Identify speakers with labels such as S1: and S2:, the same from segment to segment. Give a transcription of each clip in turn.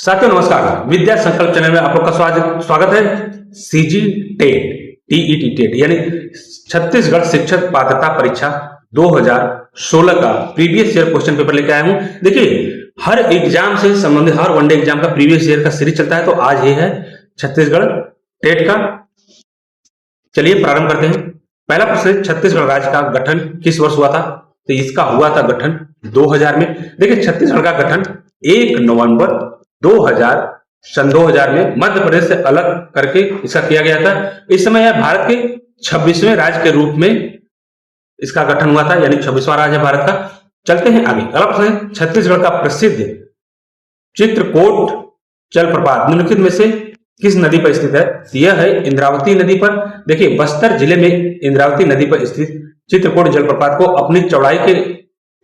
S1: साथियों नमस्कार। विद्या संकल्प चैनल में आप लोग का स्वागत है। सीजी टेट टीईटी टेट यानी छत्तीसगढ़ शिक्षक पात्रता परीक्षा 2016 का प्रीवियस ईयर क्वेश्चन पेपर लेके आया हूं। देखिए, हर एग्जाम से संबंधित हर वनडे एग्जाम का प्रीवियस ईयर का सीरीज चलता है, तो आज ये है छत्तीसगढ़ टेट का। चलिए प्रारंभ करते हैं। पहला प्रश्न, छत्तीसगढ़ राज्य का गठन किस वर्ष हुआ था? तो इसका हुआ था गठन 2000 में। देखिए, छत्तीसगढ़ का गठन 1 नवंबर 2000 में मध्य प्रदेश से अलग करके इसका किया गया था। इस समय यह भारत के 26वें राज्य के रूप में इसका गठन हुआ था, यानी 26वां राज्य है भारत का। चलते हैं आगे। अगला प्रश्न है, छत्तीसगढ़ का प्रसिद्ध चित्रकोट जलप्रपात निम्नलिखित में से किस नदी पर स्थित है? यह है इंद्रावती नदी पर। देखिए, बस्तर जिले में इंद्रावती नदी पर स्थित चित्रकोट जलप्रपात को अपनी चौड़ाई के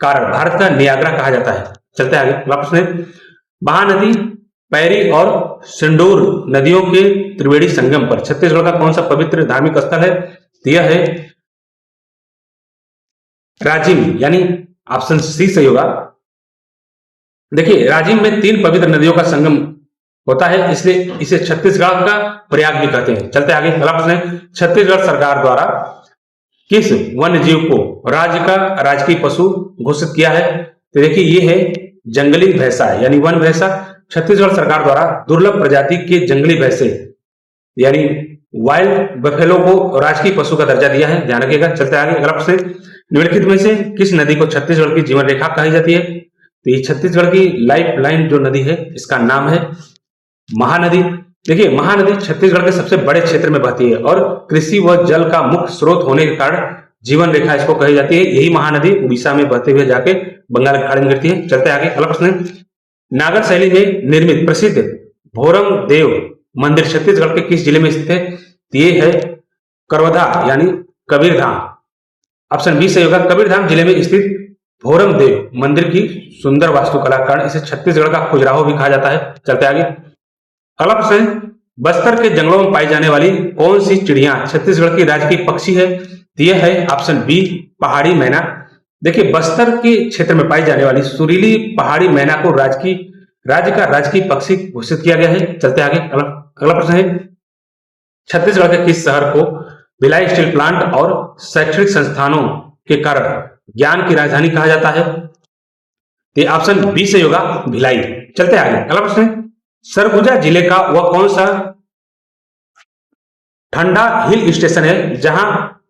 S1: कारण भारत का नियाग्रा कहा जाता है। चलते हैं आगे। अगला प्रश्न है, महानदी, पैरी और सिंडूर नदियों के त्रिवेणी संगम पर छत्तीसगढ़ का कौन सा पवित्र धार्मिक स्थल है? यह है राजिम, यानी ऑप्शन सी सही होगा। देखिए, राजिम में 3 पवित्र नदियों का संगम होता है, इसलिए इसे छत्तीसगढ़ का प्रयाग भी कहते हैं। चलते आगे। अगला प्रश्न है, छत्तीसगढ़ सरकार द्वारा किस वन्य जीव को राज्य का राजकीय पशु घोषित किया है? तो देखिए, ये है जंगली भैंसा, यानी वन भैंसा। छत्तीसगढ़ सरकार द्वारा दुर्लभ प्रजाति के जंगली भैंसे यानी वाइल्ड बफेलो को राजकीय पशु का दर्जा दिया है, ध्यान रखिएगा। चलते आगे। अगला प्रश्न, निम्नलिखित में से किस नदी को छत्तीसगढ़ की जीवन रेखा कही जाती है? तो ये छत्तीसगढ़ की लाइफ लाइन जो नदी है, इसका नाम है महानदी। देखिए, महानदी छत्तीसगढ़ के सबसे बड़े क्षेत्र में बहती है और कृषि व जल का मुख्य स्रोत होने के कारण जीवन रेखा इसको कही जाती है। यही महानदी उड़ीसा में बहते हुए जाके बंगाल की खाड़ी में गिरती है। चलते आगे। अगला प्रश्न, नागर शैली में निर्मित प्रसिद्ध भोरम देव मंदिर छत्तीसगढ़ के किस जिले में स्थित है? ये है करवधा, यानी कबीरधाम। ऑप्शन बी सही होगा। कबीरधाम जिले में स्थित भोरम देव मंदिर की सुंदर वास्तुकला के कारण इसे छत्तीसगढ़ का खजुराहो भी कहा जाता है। चलते आगे। अगला प्रश्न, बस्तर के जंगलों में पाई जाने वाली कौन सी चिड़िया छत्तीसगढ़ की राजकीय पक्षी है? यह है ऑप्शन बी पहाड़ी मैना। देखिए, बस्तर के क्षेत्र में पाई जाने वाली सुरीली पहाड़ी मैना को राज्य का राजकीय पक्षी घोषित किया गया है। चलते आगे। अगला प्रश्न है, छत्तीसगढ़ के किस शहर को भिलाई स्टील प्लांट और शैक्षणिक संस्थानों के कारण ज्ञान की राजधानी कहा जाता है? ये ऑप्शन बी से होगा, भिलाई। चलते आगे। अगला प्रश्न है, सरगुजा जिले का वह कौन सा ठंडा हिल स्टेशन है जहां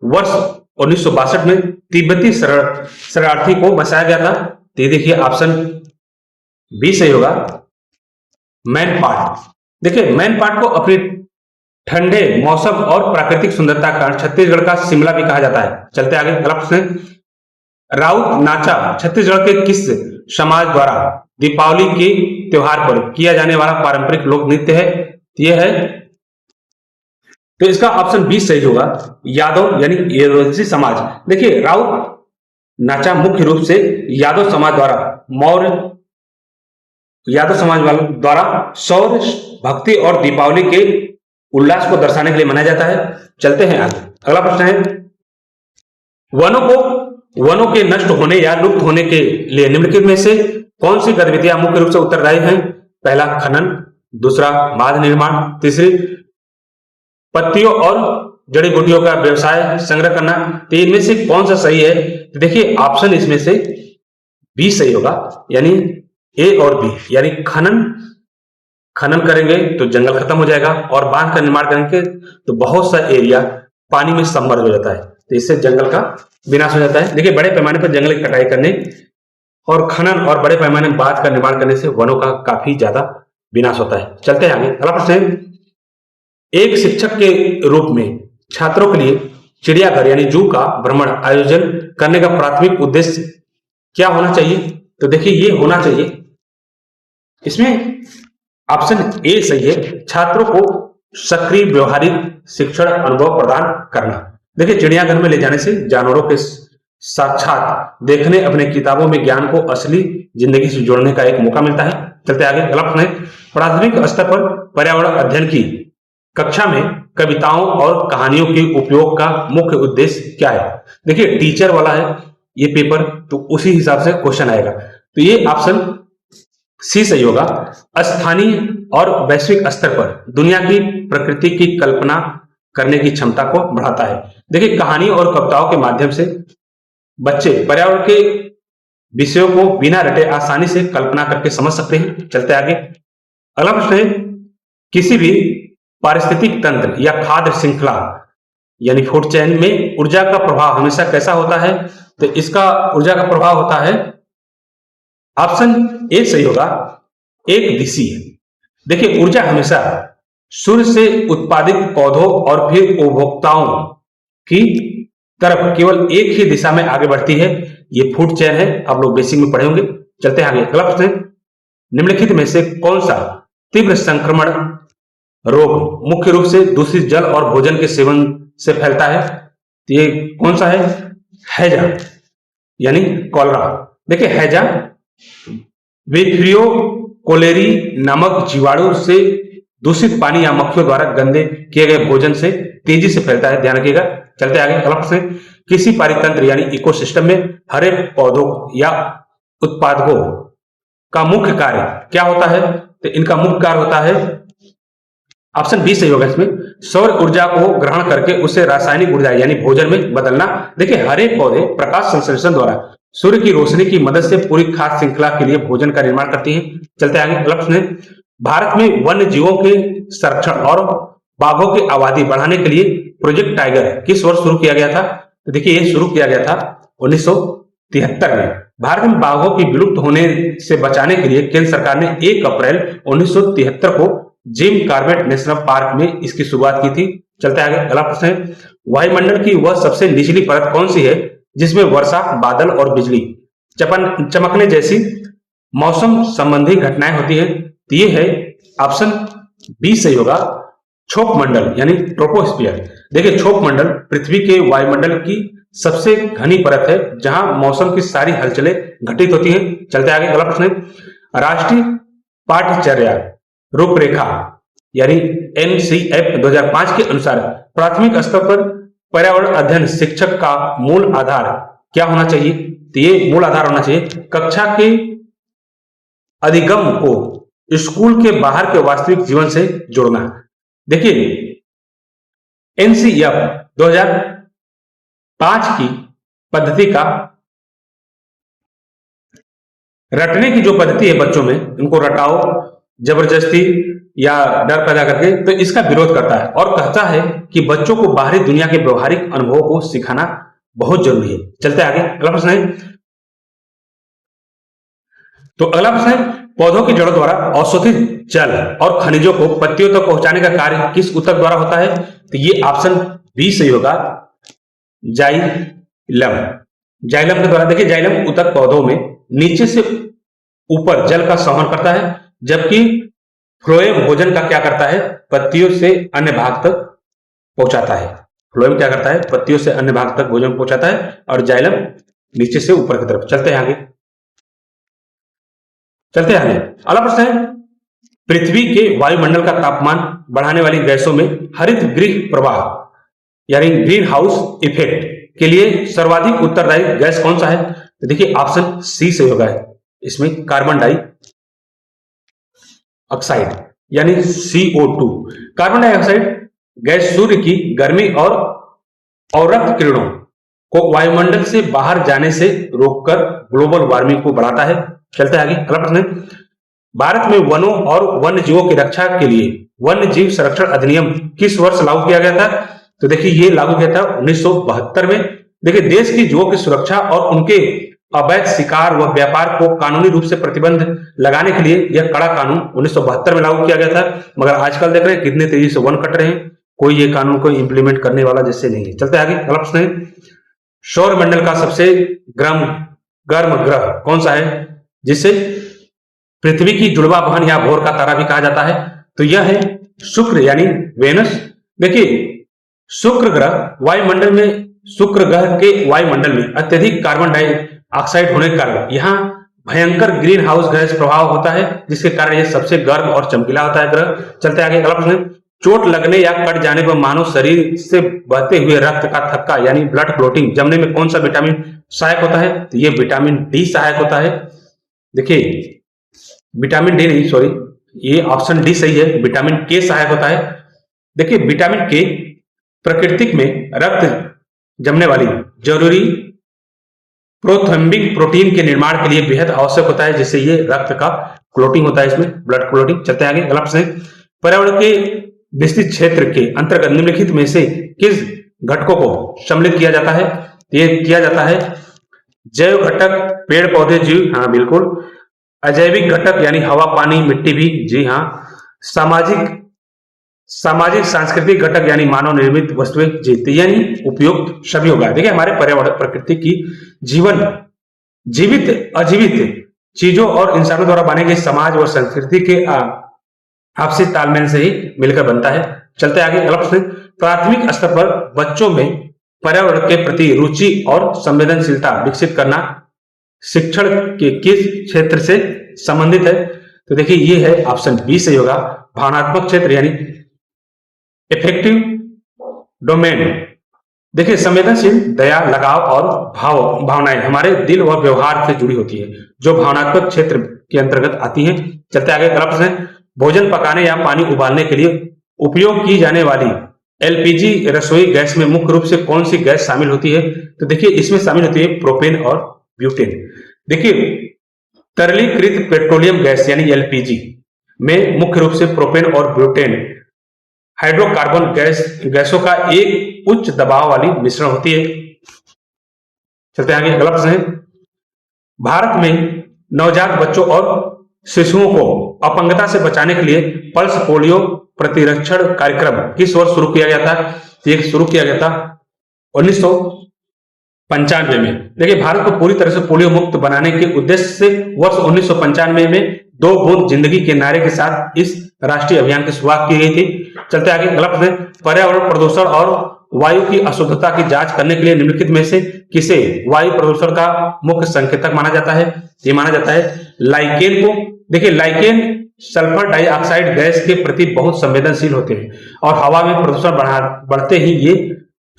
S1: वर्ष 1962 में तिब्बती शरणार्थी को बसाया गया था? तो देखिए, ऑप्शन बी सही होगा, मैनपाट। देखिए, मैनपाट को अपनी ठंडे मौसम और प्राकृतिक सुंदरता के कारण छत्तीसगढ़ का शिमला भी कहा जाता है। चलते आगे। अगला प्रश्न, राउत नाचा छत्तीसगढ़ के किस समाज द्वारा दीपावली के त्योहार पर किया जाने वाला पारंपरिक लोक नृत्य है? यह है, तो इसका ऑप्शन बी सही होगा, यादव यानी यादवसी समाज। देखिए, राउत नाचा मुख्य रूप से यादव समाज द्वारा शौर्य, भक्ति और दीपावली के उल्लास को दर्शाने के लिए मनाया जाता है। चलते हैं आगे। अगला प्रश्न है, वनों के नष्ट होने या लुप्त होने के लिए निम्नलिखित में से कौन सी गतिविधियां मुख्य रूप से उत्तरदायी हैं? पहला खनन, दूसरा बांध निर्माण, तीसरी पत्तियों और जड़ी बूटियों का व्यवसाय संग्रह करना। तो इनमें से कौन सा सही है? तो देखिए, ऑप्शन इसमें से बी सही होगा, यानी ए और बी, यानी खनन करेंगे तो जंगल खत्म हो जाएगा और बांध का निर्माण करेंगे तो बहुत सा एरिया पानी में सबमर्ज हो जाता है, तो इससे जंगल का विनाश हो जाता है। देखिए, बड़े पैमाने पर जंगल की कटाई करने और खनन और बड़े पैमाने में बांध का निर्माण करने से वनों का काफी ज्यादा विनाश होता है। चलते हैं आगे। अगला प्रश्न, एक शिक्षक के रूप में छात्रों के लिए चिड़ियाघर यानी जू का भ्रमण आयोजन करने का प्राथमिक उद्देश्य क्या होना चाहिए? तो देखिए, ये होना चाहिए, इसमें ऑप्शन ए सही है, छात्रों को सक्रिय व्यवहारिक शिक्षण अनुभव प्रदान करना। देखिए, चिड़ियाघर में ले जाने से जानवरों के साक्षात देखने, अपने किताबों में ज्ञान को असली जिंदगी से जोड़ने का एक मौका मिलता है। चलते आगे। अगला प्रश्न है, प्राथमिक स्तर पर पर्यावरण अध्ययन की कक्षा में कविताओं और कहानियों के उपयोग का मुख्य उद्देश्य क्या है? देखिए, टीचर वाला है ये पेपर, तो उसी हिसाब से क्वेश्चन आएगा। तो ये ऑप्शन सी सही होगा। स्थानीय और वैश्विक स्तर पर दुनिया की प्रकृति की कल्पना करने की क्षमता को बढ़ाता है। देखिए, कहानी और कविताओं के माध्यम से बच्चे पर्यावरण के विषयों को बिना रटे आसानी से कल्पना करके समझ सकते हैं। चलते आगे, अगला प्रश्न है, किसी भी पारिस्थितिक तंत्र या खाद्य श्रृंखला यानी फूड चेन में ऊर्जा का प्रभाव हमेशा कैसा होता है? तो इसका ऊर्जा का प्रभाव होता है, ऑप्शन ए सही होगा, एक दिशीय। देखिए, ऊर्जा हमेशा सूर्य से उत्पादित पौधों और फिर उपभोक्ताओं की तरफ केवल एक ही दिशा में आगे बढ़ती है। ये फूड चेन है, आप लोग बेसिक में पढ़े होंगे। चलते हैं आगे, अगला प्रश्न है, निम्नलिखित में से कौन सा तीव्र संक्रमण रोग मुख्य रूप से दूषित जल और भोजन के सेवन से फैलता है? तो ये कौन सा है? हैजा यानी कॉलरा। देखिए, हैजा विब्रियो कोलेरी नामक जीवाणु से दूषित पानी या मक्खियों द्वारा गंदे किए गए भोजन से तेजी से फैलता है, ध्यान रखिएगा। चलते आगे, अगला प्रश्न, किसी पारितंत्र यानी इकोसिस्टम में हरे पौधों या उत्पादकों का मुख्य कार्य क्या होता है? तो इनका मुख्य कार्य होता है, ऑप्शन बी सही होगा इसमें, सौर ऊर्जा को ग्रहण करके उसे रासायनिक ऊर्जा यानी भोजन में बदलना। देखिए, हरे पौधे प्रकाश संश्लेषण द्वारा सूर्य की रोशनी की मदद से पूरी खाद्य श्रृंखला के लिए भोजन का निर्माण करती हैं। चलते आगे, अगला प्रश्न है, भारत में वन्य जीवों के संरक्षण और बाघों की आबादी बढ़ाने के लिए प्रोजेक्ट टाइगर किस वर्ष शुरू किया गया था? तो देखिए, ये शुरू किया गया था 1973 में। भारत में बाघों की विलुप्त होने से बचाने के लिए केंद्र सरकार ने 1 अप्रैल 1973 को जिम कॉर्बेट नेशनल पार्क में इसकी शुरुआत की थी। चलते आगे, अगला प्रश्न है, वायुमंडल की वह सबसे निचली परत कौन सी है जिसमें वर्षा, बादल और बिजली चमकने जैसी मौसम संबंधी घटनाएं होती है? तो ये है ऑप्शन बी सही होगा, क्षोभ मंडल यानी ट्रोपोस्फियर। देखिए, क्षोभ मंडल पृथ्वी के वायुमंडल की सबसे घनी परत है जहां मौसम की सारी हलचलें घटित होती हैं। चलते आगे, अगला प्रश्न है, राष्ट्रीय पाठ्यचर्या रूपरेखा यानी NCF 2005 के अनुसार प्राथमिक स्तर पर पर्यावरण अध्ययन शिक्षक का मूल आधार क्या होना चाहिए? तो ये मूल आधार होना चाहिए कक्षा के अधिगम को स्कूल के बाहर के वास्तविक जीवन से जोड़ना। देखिए, NCF 2005 की पद्धति का रटने की जो पद्धति है बच्चों में, उनको रटाओ जबरदस्ती या डर पैदा करके, तो इसका विरोध करता है और कहता है कि बच्चों को बाहरी दुनिया के व्यवहारिक अनुभवों को सिखाना बहुत जरूरी है। चलते आगे, अगला प्रश्न है, तो अगला प्रश्न है, पौधों की जड़ों द्वारा अवशोषित जल और खनिजों को पत्तियों तक पहुंचाने का कार्य किस ऊतक द्वारा होता है? तो ये ऑप्शन बी सही होगा, जाइलम। जाइलम के द्वारा। देखिए, जाइलम ऊतक पौधों में नीचे से ऊपर जल का संवहन करता है, जबकि फ्लोएम भोजन का क्या करता है? पत्तियों से अन्य भाग तक पहुंचाता है। फ्लोएम क्या करता है? पत्तियों से अन्य भाग तक भोजन पहुंचाता है और जाइलम नीचे से ऊपर की तरफ। चलते हैं आगे, चलते हैं आगे। अगला प्रश्न है, पृथ्वी के वायुमंडल का तापमान बढ़ाने वाली गैसों में हरित गृह प्रवाह यानी ग्रीन हाउस इफेक्ट के लिए सर्वाधिक उत्तरदायी गैस कौन सा है? तो देखिए, ऑप्शन सी सही होगा इसमें, कार्बन डाई ऑक्साइड यानी CO2। कार्बन डाइऑक्साइड गैस सूर्य की गर्मी और अवरक्त किरणों को वायुमंडल से बाहर जाने से रोककर ग्लोबल वार्मिंग को बढ़ाता है। चलते आगे, अगला प्रश्न है, भारत में वनों और वन्य जीवों की रक्षा के लिए वन्य जीव संरक्षण अधिनियम किस वर्ष लागू किया गया था? तो देखिए, ये लागू किया था 1972 में। देखिए, देश की जीवों की सुरक्षा और उनके अवैध शिकार व व्यापार को कानूनी रूप से प्रतिबंध लगाने के लिए यह कड़ा कानून 1972 में लागू किया गया था। मगर आजकल देख रहे हैं कितने तेजी से वन कट रहे हैं, कोई ये कानून को इंप्लीमेंट करने वाला जैसे नहीं है। चलते आगे, अगला प्रश्न है, सौरमंडल का सबसे गर्म ग्रह कौन सा है जिसे पृथ्वी की जुड़वा बहन या भोर का तारा भी कहा जाता है? तो यह है शुक्र यानी वेनस। देखिए, शुक्र ग्रह वायुमंडल में, शुक्र ग्रह के वायुमंडल में अत्यधिक कार्बन डाइऑक्साइड होने के कारण यहाँ भयंकर ग्रीन हाउस गैस प्रभाव होता है, जिसके कारण यह सबसे गर्म और चमकीला होता है ग्रह। चलते आगे, अगला प्रश्न, चोट लगने या कट जाने पर मानव शरीर से बहते हुए रक्त का थक्का यानी ब्लड क्लोटिंग जमने में कौन सा विटामिन सहायक होता है? तो ये विटामिन डी सहायक होता है। देखिए, विटामिन डी नहीं, सॉरी, ये ऑप्शन डी सही है, विटामिन के सहायक होता है। देखिए विटामिन के प्रकृतिक में रक्त जमने वाली जरूरी प्रोथ्रोम्बिक प्रोटीन के निर्माण के लिए बेहद आवश्यक होता है, जिससे ये रक्त का क्लोटिंग होता है, इसमें ब्लड क्लोटिंग। चलते आगे, गलत प्रश्न। पर्यावरण के विस्तृत क्षेत्र के अंतर्गत निम्नलिखित में से किस घटकों को सम्मिलित किया जाता है? ये किया जाता है जैव घटक, पेड़ पौधे, जीव, हाँ बिल्कुल। अजैविक घटक यानी हवा, पानी, मिट्टी भी, जी हाँ। सामाजिक सांस्कृतिक घटक यानी मानव निर्मित वस्तुएं, जी, यानी उपयुक्त सभी होगा। देखिए हमारे पर्यावरण प्रकृति की जीवित अजीवित चीजों और इंसानों द्वारा बने गए समाज और संस्कृति के आपसी तालमेल से ही मिलकर बनता है। चलते आगे, अगला प्रश्न। प्राथमिक स्तर पर बच्चों में पर्यावरण के प्रति रुचि और संवेदनशीलता विकसित करना शिक्षण के किस क्षेत्र से संबंधित है? तो देखिए ये है ऑप्शन बी सही होगा, भावनात्मक क्षेत्र यानी इफेक्टिव डोमेन। देखिए संवेदनशील, दया, लगाव और भावनाएं हमारे दिल व व्यवहार से जुड़ी होती है, जो भावनात्मक क्षेत्र के अंतर्गत आती हैं। चलते आगे, अगला प्रश्न। भोजन पकाने या पानी उबालने के लिए उपयोग की जाने वाली एलपीजी रसोई गैस में मुख्य रूप से कौन सी गैस शामिल होती है? तो देखिए इसमें शामिल होती है प्रोपेन और ब्यूटेन। देखिए तरलीकृत पेट्रोलियम गैस यानी एलपीजी में मुख्य रूप से प्रोपेन और ब्यूटेन हाइड्रोकार्बन गैसों का एक उच्च दबाव वाली मिश्रण होती है। चलते आगे, अगला प्रश्न है। भारत में नवजात बच्चों और शिशुओं को अपंगता से बचाने के लिए पल्स पोलियो प्रतिरक्षण कार्यक्रम किस वर्ष शुरू किया गया था? ये शुरू किया गया था 1995 में। देखिए भारत को पूरी तरह से पोलियो मुक्त बनाने के उद्देश्य से वर्ष 1995 में 2 बूंद जिंदगी के नारे के साथ इस राष्ट्रीय अभियान की शुरुआत की गई थी। चलते आगे, अगला प्रश्न। पर्यावरण प्रदूषण और वायु की अशुद्धता की जांच करने के लिए निम्नलिखित में से किसे वायु प्रदूषण का मुख्य संकेतक माना जाता है? ये माना जाता है लाइकेन को। देखिए लाइकेन सल्फर डाइऑक्साइड गैस के प्रति बहुत संवेदनशील होते हैं और हवा में प्रदूषण बढ़ते ही ये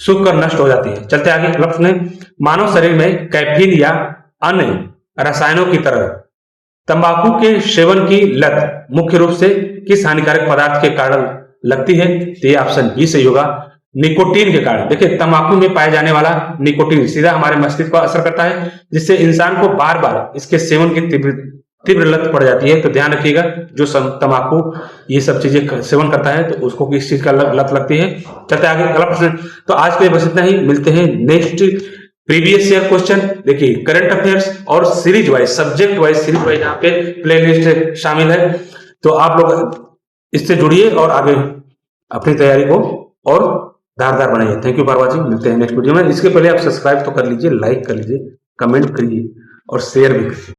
S1: सूख कर नष्ट हो जाती है। चलते आगे, अगला प्रश्न। मानव शरीर में कैफीन या अन्य रसायनों की तरह तंबाकू के सेवन की लत मुख्य रूप से किस हानिकारक पदार्थ के कारण लगती है? तो ये ऑप्शन बी सही होगा, निकोटीन के कारण। देखिए तंबाकू में पाए जाने वाला निकोटीन सीधा हमारे मस्तिष्क पर असर करता है, जिससे इंसान को बार बार इसके सेवन की तीव्र लत पड़ जाती है। तो ध्यान रखिएगा, जो तंबाकू ये सब चीजें सेवन करता है तो उसको किस चीज का लत लगती है। चलते आगे, अगला प्रश्न। तो आज के लिए बस इतना ही, मिलते हैं नेक्स्ट प्रीवियस ईयर क्वेश्चन। देखिए करंट अफेयर्स और series wise, subject wise series wise यहाँ पे प्लेलिस्ट शामिल है, तो आप लोग इससे जुड़िए और आगे अपनी तैयारी को और धारदार बनाइए। थैंक यू फॉर वॉचिंग, मिलते हैं नेक्स्ट वीडियो में। इसके पहले आप सब्सक्राइब तो कर लीजिए, लाइक कर लीजिए, कमेंट करिए और शेयर भी करिए।